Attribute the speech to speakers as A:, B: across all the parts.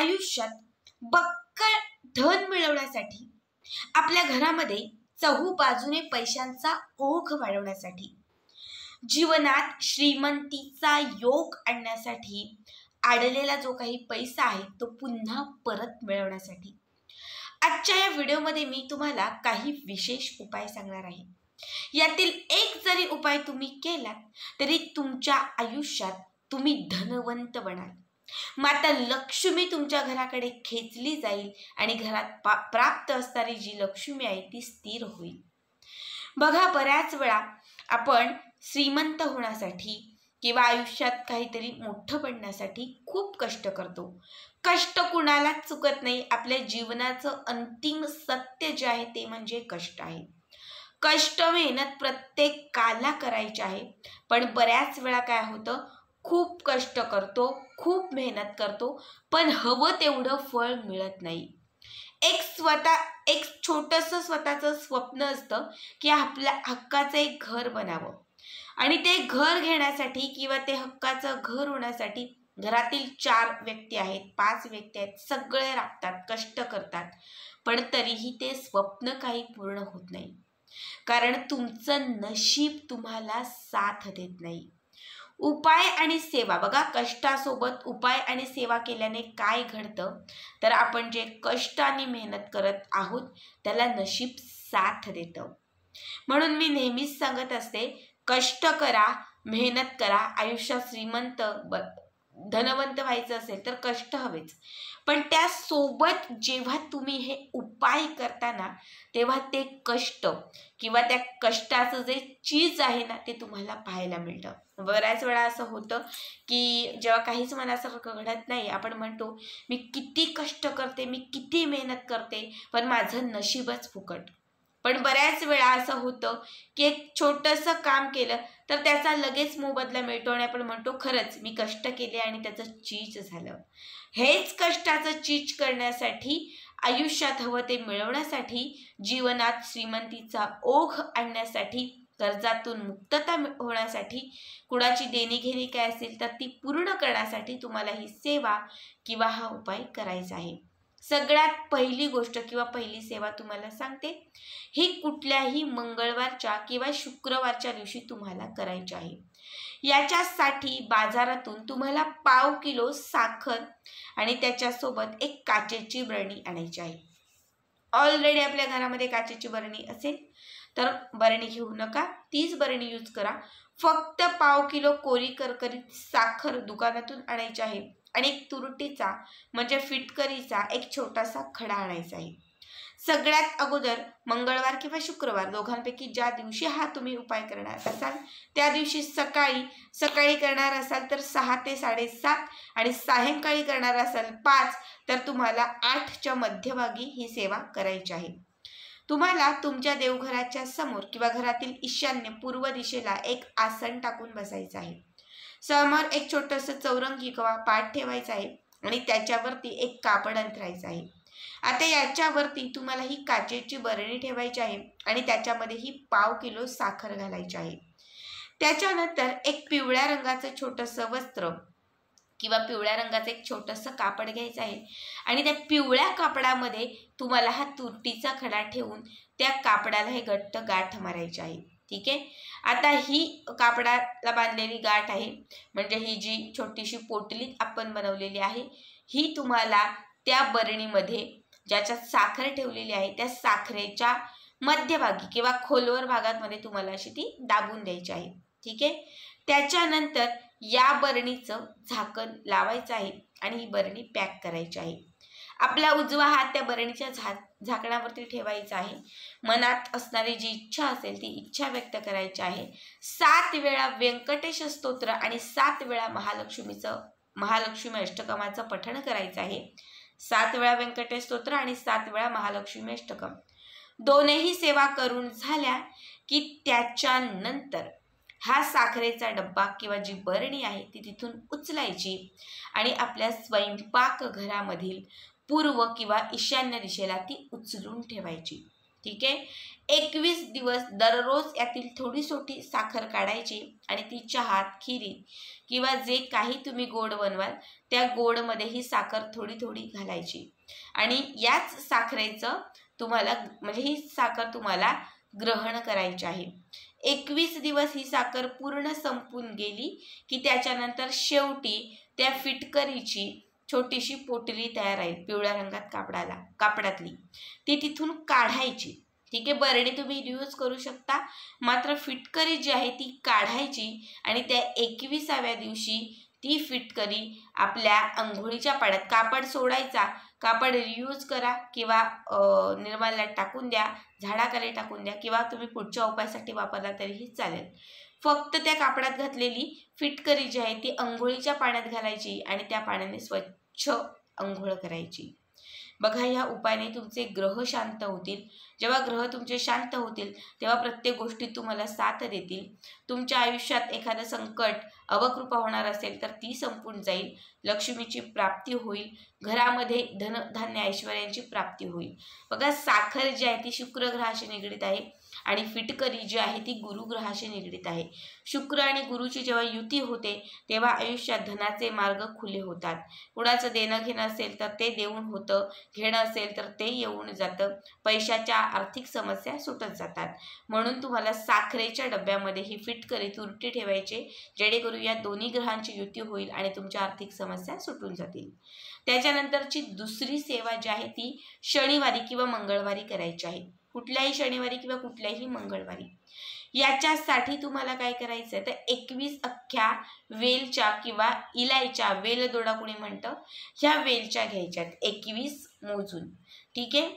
A: आयुष्यात बक्कळ धन मिळवण्यासाठी, आपल्या घरामध्ये चहूबाजूने पैशांचा ओघ वाढवण्यासाठी, जीवनात श्रीमंतीचा योग आणण्यासाठी, अडलेला जो काही पैसा आहे तो पुन्हा परत मिळवण्यासाठी आजच्या या व्हिडिओमध्ये मी तुम्हाला काही विशेष उपाय सांगणार आहे। यातील एक जरी उपाय तुम्ही केलात तरी तुमच्या आयुष्यात तुम्ही धनवंत बनाल। माता लक्ष्मी तुमच्या घराकडे खेचली जाईल आणि घरात प्राप्त असणारी जी लक्ष्मी आहे ती स्थिर होईल। बघा, बऱ्याच वेळा आपण श्रीमंत होण्यासाठी किंवा आयुष्यात काहीतरी मोठं बनण्यासाठी खूप कष्ट करतो। कष्ट कुणालाच चुकत नाही। आपल्या जीवनाचं अंतिम सत्य जे आहे ते म्हणजे कष्ट आहे। कष्ट मेहनत प्रत्येकाला करायची आहे, पण बऱ्याच वेळा काय होतं, खूप कष्ट करतो, खूप मेहनत करतो, पण हवं तेवढं फळ मिळत नाही। एक छोटंसं स्वतःचं स्वप्न असतं की आपल्या हक्काचं एक घर बनावं, आणि ते घर घेण्यासाठी किंवा ते हक्काचं घर होण्यासाठी घरातील 4 व्यक्ती आहेत, 5 व्यक्ती आहेत, सगळे राबतात, कष्ट करतात, पण तरीही ते स्वप्न काही पूर्ण होत नाही, कारण तुमचं नशीब तुम्हाला साथ देत नाही। उपाय आणि सेवा, बघा, कष्टासोबत उपाय आणि सेवा केल्याने काय घडतं, तर आपण जे कष्ट आणि मेहनत करत आहोत त्याला नशीब साथ देतं। म्हणून मी नेहमीच सांगत असते, कष्ट करा, मेहनत करा। आयुष्यात श्रीमंत धनवंत व्हायचं असेल तर कष्ट हवेच, पण त्यासोबत जेव्हा तुम्ही हे उपाय करताना तेव्हा ते कष्ट किंवा त्या कष्टाचं जे चीज आहे ना ते तुम्हाला पाहायला मिळतं। बऱ्याच वेळा असं होतं की जेव्हा काहीच मनासारखं घडत नाही, आपण म्हणतो मी किती कष्ट करते, मी किती मेहनत करते, पण माझं नशीबच फुकट। पण बऱ्याच वेळा असं होतं की एक छोटंसं काम केलं तर त्याचा लगेच मोबदला मिळतो आणि आपण म्हणतो खरंच मी कष्ट केले आणि त्याचं चीज झालं। हेच कष्टाचं चीज करण्यासाठी, आयुष्यात हवं ते मिळवण्यासाठी, जीवनात श्रीमंतीचा ओघ आणण्यासाठी, कर्जातून मुक्तता होण्यासाठी, कुणाची देणीघेणी काय असेल तर ती पूर्ण करण्यासाठी तुम्हाला ही सेवा किंवा हा उपाय करायचा आहे। सगळ्यात पहिली गोष्ट किंवा पहिली सेवा तुम्हाला सांगते, ही कुठल्याही मंगळवारच्या किंवा शुक्रवारच्या दिवशी तुम्हाला करायची आहे। याच्यासाठी बाजारातून तुम्हाला पाव किलो साखर आणि त्याच्यासोबत एक काचेची बरणी आणायची आहे। ऑलरेडी आपल्या घरामध्ये काचेची बरणी असेल तर बरणी घेऊ नका, तीच बरणी यूज करा। फक्त पाव किलो कोरी करकरीत साखर दुकानातून आणायची आहे आणि एक तुरटीचा म्हणजे फिटकरीचा एक छोटासा खडा आणायचा आहे। सगळ्यात अगोदर मंगळवार किंवा शुक्रवार दोघांपैकी ज्या दिवशी हा तुम्ही उपाय करणार असाल त्या दिवशी सकाळी करणार असाल तर 6 ते 7:30 आणि सायंकाळी करणार असाल 5 तर तुम्हाला 8च्या मध्यभागी ही सेवा करायची आहे। तुम्हाला तुमच्या देवघराच्या समोर किंवा घरातील ईशान्य पूर्व दिशेला एक आसन टाकून बसायचं आहे। समोर एक छोटंसं चौरंगी किंवा पाट ठेवायचं आहे आणि त्याच्यावरती एक कापड अंथरायचं आहे। आता याच्यावरती तुम्हाला ही काचेची बरणी ठेवायची आहे आणि त्याच्यामध्ये ही पाव किलो साखर घालायची आहे। त्याच्यानंतर एक पिवळ्या रंगाचं छोटंसं वस्त्र किंवा पिवळ्या रंगाचं एक छोटंसं कापड घ्यायचं आहे आणि त्या पिवळ्या कापडामध्ये तुम्हाला हा तुरटीचा खडा ठेवून त्या कापडाला हे घट्ट गाठ मारायची आहे। ठीक आहे, आता ही कापडाला बांधलेली गाठ आहे, म्हणजे ही जी छोटीशी पोटली आपण बनवलेली आहे ही तुम्हाला त्या बरणीमध्ये ज्याच्यात साखर ठेवलेली आहे त्या साखरेच्या मध्यभागी किंवा खोलवर भागामध्ये तुम्हाला अशी ती दाबून द्यायची आहे। ठीक आहे, त्याच्यानंतर या बरणीचं झाकण लावायचं आहे आणि ही बरणी पॅक करायची आहे। आपला उजवा हात त्या बरणीच्या झाकणावरती ठेवायचा आहे। मनात असणारी जी इच्छा असेल ती इच्छा व्यक्त करायची आहे। 7 वेळा व्यंकटेश स्तोत्र आणि 7 वेळा महालक्ष्मी अष्टकमाचं पठण करायचं आहे। 7 वेळा व्यंकटेश स्तोत्र आणि 7 वेळा महालक्ष्मी अष्टकम। दोन्ही सेवा करून झाल्या की त्याच्यानंतर हा साखरेचा डब्बा किंवा जी बरणी आहे ती तिथून उचलायची आणि आपल्या स्वयंपाक घरामधील पूर्व किंवा ईशान्य दिशेला ती उचलून ठेवायची। ठीक आहे. 21 दिवस दररोज यातील थोडी थोडी साखर काढायची आणि ती चहात, खिरीत किंवा जे काही तुम्ही गोड बनवाल त्या गोडमध्ये ही साखर थोडी थोडी घालायची आणि याच साखरेचं तुम्हाला म्हणजे ही साखर तुम्हाला ग्रहण करायची आहे. 21 दिवस ही साखर पूर्ण संपून गेली की त्याच्यानंतर शेवटी त्या फिटकरीची छोटीशी पोटली तयार आहे पिवळ्या रंगात कापडातली, ती तिथून काढायची. ठीक आहे. बरणी तुम्ही यूज करू शकता, मात्र फिटकरी जी आहे ती काढायची आणि त्या 21व्या दिवशी ती फिटकरी आपल्या अंघोळीच्या पाण्यात, कापड सोडायचा, कापड रियूज करा किंवा निर्माल्यात टाकून द्या, झाडाखाली टाकून द्या किंवा तुम्ही पुढच्या उपायासाठी वापरला तरीही चालेल. फक्त त्या कापडात घातलेली फिटकरी जी आहे ती अंघोळीच्या पाण्यात घालायची आणि त्या पाण्याने स्वच्छ अंघोळ करायची. बघा, या उपायाने तुमचे ग्रह शांत होतील. जेव्हा ग्रह तुमचे शांत होतील तेव्हा प्रत्येक गोष्टी तुम्हाला साथ देतील. तुमच्या आयुष्यात एखादं संकट, अवकृपा होणार असेल तर ती संपून जाईल. लक्ष्मीची प्राप्ती होईल. घरामध्ये धनधान्य ऐश्वर्याची प्राप्ती होईल. बघा, साखर जी आहे ती शुक्र ग्रहाशी निगडीत आहे आणि फिटकरी जी आहे ती गुरु ग्रहाशी निगडीत आहे. शुक्र आणि गुरुची जेव्हा युती होते तेव्हा आयुष्यात धनाचे मार्ग खुले होतात. कुणाचं देणं घेणं असेल तर ते देऊन होतं, घेणं असेल तर ते येऊन जातं. पैशाच्या आर्थिक समस्या सुटत जातात. म्हणून तुम्हाला साखरेच्या डब्यामध्ये ही फिटकरी तुरटी ठेवायचे, जेणेकरून या दोन्ही ग्रहांची युती होईल आणि तुमच्या आर्थिक समस्या सुटून जातील. त्याच्यानंतरची दुसरी सेवा जी आहे ती शनिवारी किंवा मंगळवारी करायची आहे. कुठल्याही शनिवारी किंवा कुठल्याही मंगळवारी. याच्यासाठी तुम्हाला काय करायचं आहे तर 21 अख्ख्या वेलच्या किंवा इलायच्या, वेलदोडा कोणी म्हणतं, ह्या वेलच्या घ्यायच्यात 21 मोजून. ठीक आहे.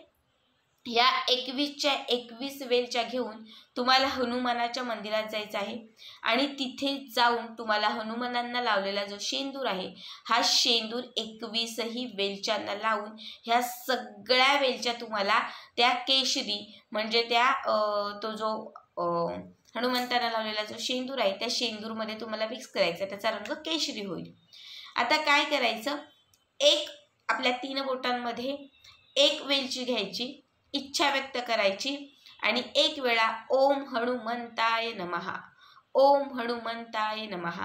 A: या 21च्या 21 वेलच्या घेऊन तुम्हाला हनुमानाच्या मंदिरात जायचं आहे आणि तिथे जाऊन तुम्हाला हनुमानांना लावलेला जो शेंदूर आहे हा शेंदूर 21ही वेलच्यांना लावून ह्या सगळ्या वेलच्या तुम्हाला त्या केशरी म्हणजे त्या तो जो हनुमंतांना लावलेला जो शेंदूर आहे त्या शेंदूरमध्ये तुम्हाला मिक्स करायचा, त्याचा रंग केशरी होईल. आता काय करायचं, आपल्या 3 बोटांमध्ये 1 वेलची घ्यायची, इच्छा व्यक्त करायची आणि 1 वेळा ओम हनुमंताय नमः, ओम हनुमंताय नमः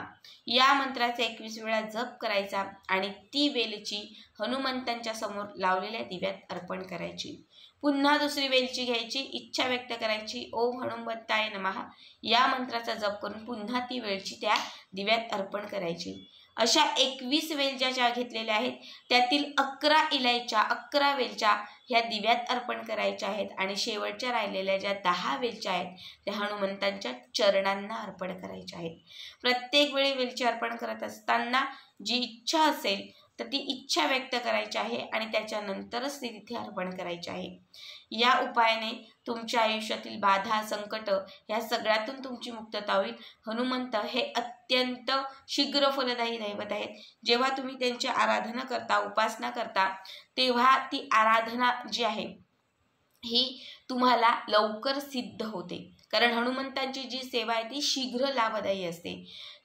A: या मंत्राचा 21 वेळा जप करायचा आणि ती वेलची हनुमंतांच्या समोर लावलेल्या दिव्यात अर्पण करायची. पुन्हा दुसरी वेलची घ्यायची, इच्छा व्यक्त करायची, ओम हनुमंताय नमः या मंत्राचा जप करून पुन्हा ती वेलची त्या दिव्यात अर्पण करायची. अशा 21 वेलच्या ज्या घेतलेल्या आहेत त्यातील 11 इलायच्या, 11 वेलच्या ह्या दिव्यात अर्पण करायच्या आहेत आणि शेवटच्या राहिलेल्या ज्या 10 वेलच्या आहेत त्या हनुमंतांच्या चरणांना अर्पण करायच्या आहेत. प्रत्येक वेळी वेलची अर्पण करत असताना जी इच्छा असेल तर ती इच्छा व्यक्त करायची आहे आणि त्याच्यानंतरच ती तिथे अर्पण करायची आहे. या उपायाने तुमच्या आयुष्यातील बाधा, संकट या सगळ्यातून तुमची मुक्तता होईल. हनुमंत हे अत्यंत शीघ्र फलदायी दैवत आहेत. जेव्हा तुम्ही त्यांची आराधना करता, उपासना करता, तेव्हा ती आराधना जी आहे ही तुम्हाला लवकर सिद्ध होते. कारण हनुमंतांची जी सेवा आहे ती शीघ्र लाभदायी असते.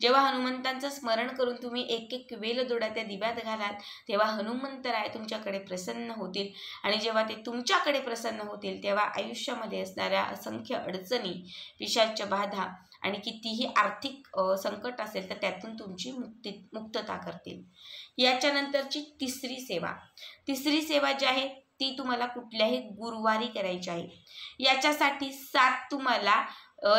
A: जेव्हा हनुमंतांचं स्मरण करून तुम्ही 1 वेलदोडा त्या दिव्यात घालाल तेव्हा हनुमंतराय तुमच्याकडे प्रसन्न होतील आणि जेव्हा ते तुमच्याकडे प्रसन्न होतील तेव्हा आयुष्यामध्ये असणाऱ्या असंख्य अडचणी, पिशाच्य बाधा आणि कितीही आर्थिक संकट असेल तर त्यातून तुमची मुक्तता करतील. याच्यानंतरची तिसरी सेवा जी आहे ती तुम्हाला कुठल्याही गुरुवारी करायची आहे. याच्यासाठी 7 तुम्हाला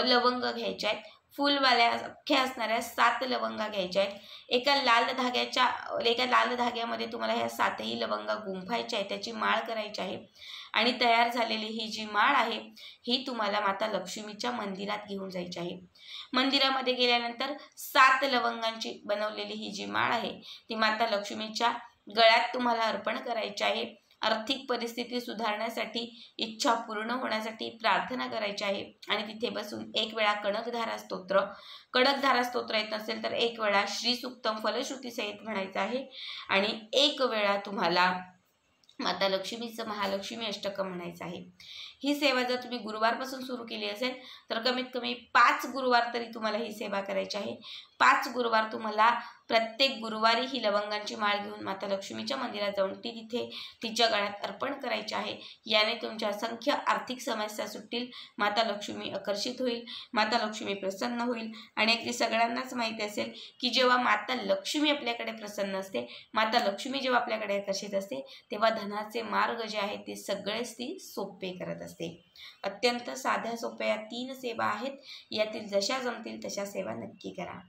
A: लवंग घ्यायच्या आहेत. फुलवाल्या अख्ख्या असणाऱ्या 7 लवंगा घ्यायच्या आहेत. एका लाल धाग्यामध्ये तुम्हाला ह्या 7ही लवंगा गुंफायच्या आहेत, त्याची माळ करायची आहे आणि तयार झालेली ही जी माळ आहे ही तुम्हाला माता लक्ष्मीच्या मंदिरात घेऊन जायची आहे. मंदिरामध्ये गेल्यानंतर 7 लवंगांची बनवलेली ही जी माळ आहे ती माता लक्ष्मीच्या गळ्यात तुम्हाला अर्पण करायची आहे. आर्थिक परिस्थिती सुधारण्यासाठी, इच्छा पूर्ण होण्यासाठी प्रार्थना करायची आहे आणि तिथे बसून 1 वेळा कणकधारा स्तोत्र येत नसेल तर 1 वेळा श्री सूक्तम फलश्रुती सहित म्हणायचं आहे आणि 1 वेळा तुम्हाला माता लक्ष्मीचं महालक्ष्मी अष्टकं म्हणायचं आहे. ही सेवा जर तुम्ही गुरुवारपासून सुरू केली असेल तर कमीत कमी 5 गुरुवार तरी तुम्हाला ही सेवा करायची आहे. 5 गुरुवार तुम्हाला प्रत्येक गुरुवारी ही लवंगांची माळ घेऊन माता लक्ष्मीच्या मंदिरात जाऊन ती तिथे तिच्या गळ्यात अर्पण करायची आहे. याने तुमच्या असंख्य आर्थिक समस्या सुटतील, माता लक्ष्मी आकर्षित होईल, माता लक्ष्मी प्रसन्न होईल. आणि अगदी सगळ्यांनाच माहिती असेल की जेव्हा माता लक्ष्मी आपल्याकडे प्रसन्न असते, माता लक्ष्मी जेव्हा आपल्याकडे आकर्षित असते, तेव्हा धनाचे मार्ग जे आहेत ते सगळेच ती सोपे करत असते. अत्यंत साध्या सोप्या या 3 सेवा आहेत. यातील जशा जमतील तशा सेवा नक्की करा.